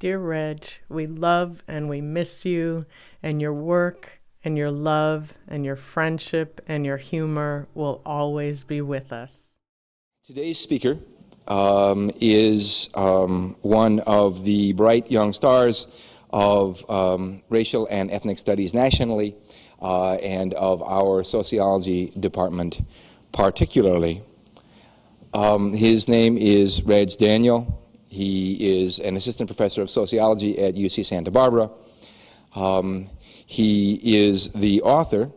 Dear Reg, we love and we miss you, and your work and your love and your friendship and your humor will always be with us. Today's speaker is one of the bright young stars of racial and ethnic studies nationally and of our sociology department particularly. His name is Reg Daniel. He is an assistant professor of sociology at UC Santa Barbara. He is the author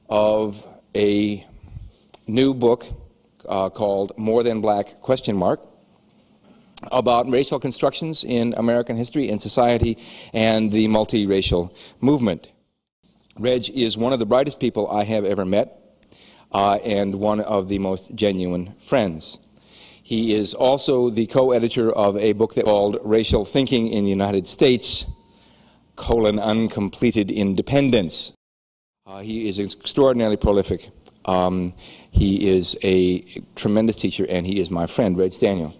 of a new book called More Than Black ? About racial constructions in American history and society and the multiracial movement. Reg is one of the brightest people I have ever met and one of the most genuine friends. He is also the co-editor of a book called Racial Thinking in the United States, Uncompleted Independence. He is extraordinarily prolific. He is a tremendous teacher, and he is my friend, Reg Daniel.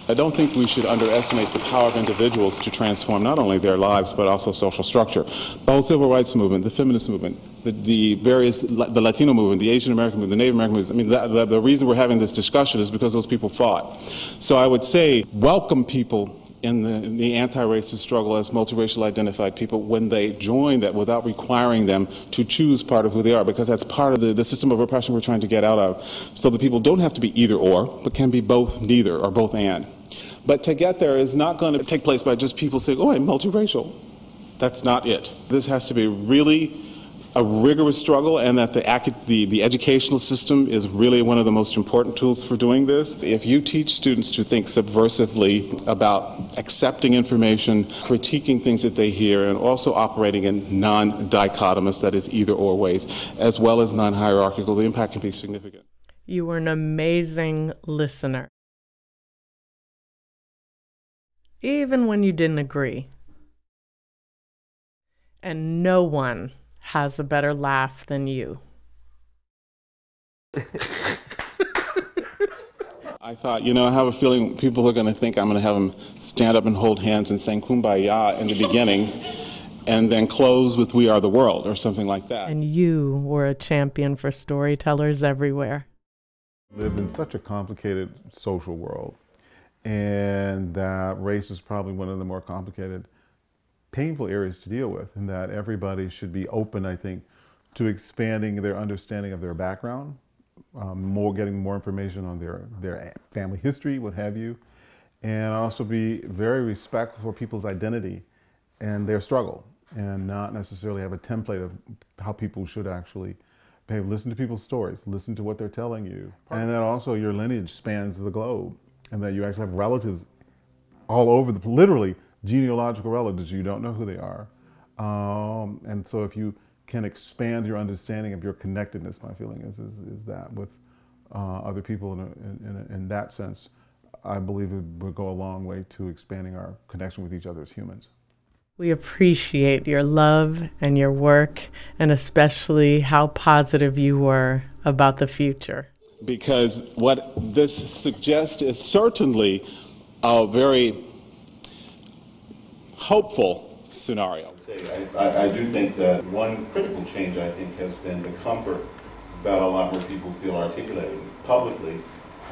I don't think we should underestimate the power of individuals to transform not only their lives but also social structure. The whole civil rights movement, the feminist movement, the Latino movement, the Asian American movement, the Native American movement, I mean, the reason we're having this discussion is because those people fought. So I would say welcome people in the anti-racist struggle as multiracial identified people when they join that without requiring them to choose part of who they are, because that's part of the system of oppression we're trying to get out of. So the people don't have to be either or, but can be both neither or both and. But to get there is not going to take place by just people saying, oh, I'm multiracial. That's not it. This has to be really a rigorous struggle, and that the educational system is really one of the most important tools for doing this. If you teach students to think subversively about accepting information, critiquing things that they hear, and also operating in non-dichotomous, that is either or ways, as well as non-hierarchical, the impact can be significant. You were an amazing listener. Even when you didn't agree. And no one has a better laugh than you. I thought, you know, I have a feeling people are going to think I'm going to have them stand up and hold hands and sing Kumbaya in the beginning and then close with We Are the World or something like that. And you were a champion for storytellers everywhere. We live in such a complicated social world, and that race is probably one of the more complicated, painful areas to deal with, and that everybody should be open, I think, to expanding their understanding of their background, getting more information on their family history, what have you, and also be very respectful for people's identity and their struggle, and not necessarily have a template of how people should actually behave. Listen to people's stories, listen to what they're telling you, and that also your lineage spans the globe, and that you actually have relatives all over literally genealogical relatives, you don't know who they are. And so if you can expand your understanding of your connectedness, my feeling is that with other people in that sense, I believe it would go a long way to expanding our connection with each other as humans. We appreciate your love and your work, and especially how positive you were about the future. Because what this suggests is certainly a very hopeful scenario. I do think that one critical change, I think, has been the comfort that a lot more people feel articulating publicly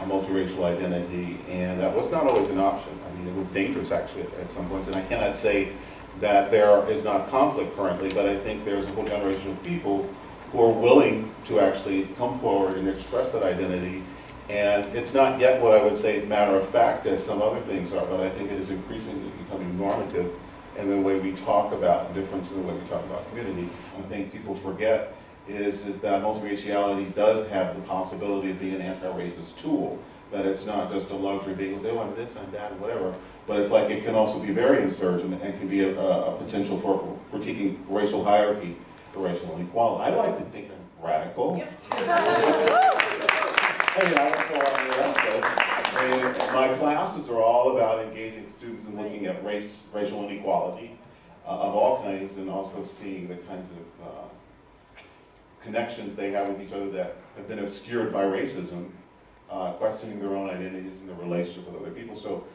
a multiracial identity, and that was not always an option. I mean, it was dangerous actually at some points, and I cannot say that there is not conflict currently, but I think there's a whole generation of people who are willing to actually come forward and express that identity. And it's not yet what I would say matter of fact as some other things are, but I think it is increasingly becoming normative in the way we talk about difference, in the way we talk about community. One thing people forget is that multiraciality does have the possibility of being an anti-racist tool, that it's not just a luxury being, say, oh, I'm this, I'm that, whatever, but it's like it can also be very insurgent and can be a potential for critiquing racial hierarchy or racial inequality. I like to think I'm radical. Yes. My classes are all about engaging students in looking at racial inequality of all kinds, and also seeing the kinds of connections they have with each other that have been obscured by racism, questioning their own identities and their relationship with other people. So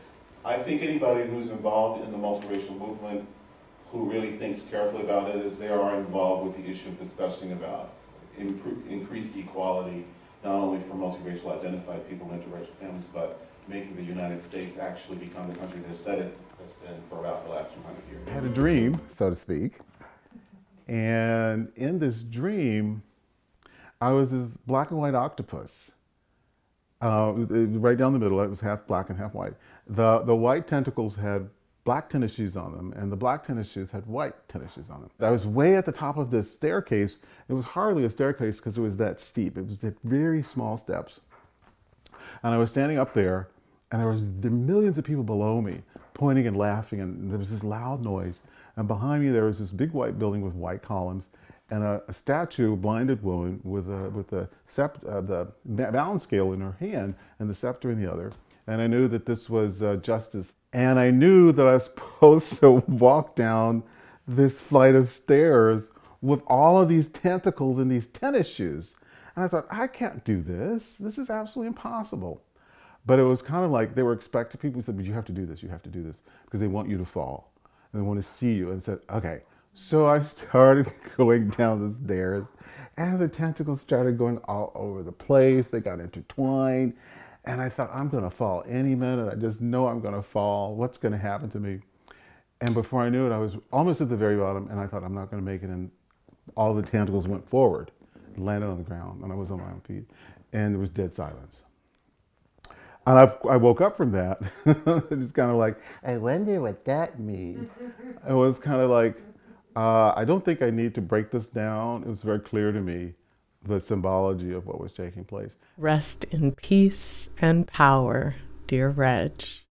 I think anybody who's involved in the multiracial movement who really thinks carefully about it is they are involved with the issue of discussing about increased equality, not only for multiracial identified people and interracial families, but making the United States actually become the country that said it has been for about the last 200 years. I had a dream, so to speak, and in this dream, I was this black and white octopus. Right down the middle, it was half black and half white. The white tentacles had black tennis shoes on them, and the black tennis shoes had white tennis shoes on them. I was way at the top of this staircase. It was hardly a staircase because it was that steep. It was very small steps. And I was standing up there, and there were millions of people below me pointing and laughing, and there was this loud noise. And behind me, there was this big white building with white columns, and a statue, a blinded woman with the balance scale in her hand and the scepter in the other. And I knew that this was justice. And I knew that I was supposed to walk down this flight of stairs with all of these tentacles and these tennis shoes. And I thought, I can't do this. This is absolutely impossible. But it was kind of like they were expecting, people said, but you have to do this, you have to do this, because they want you to fall. And they want to see you. And said, okay. So I started going down the stairs, and the tentacles started going all over the place. They got intertwined. And I thought, I'm going to fall any minute. I just know I'm going to fall. What's going to happen to me? And before I knew it, I was almost at the very bottom, and I thought, I'm not going to make it. And all the tentacles went forward, landed on the ground, and I was on my own feet. And there was dead silence. And I woke up from that. It's kind of like, I wonder what that means. It was kind of like, I don't think I need to break this down. It was very clear to me, the symbology of what was taking place. Rest in peace and power, dear Reg.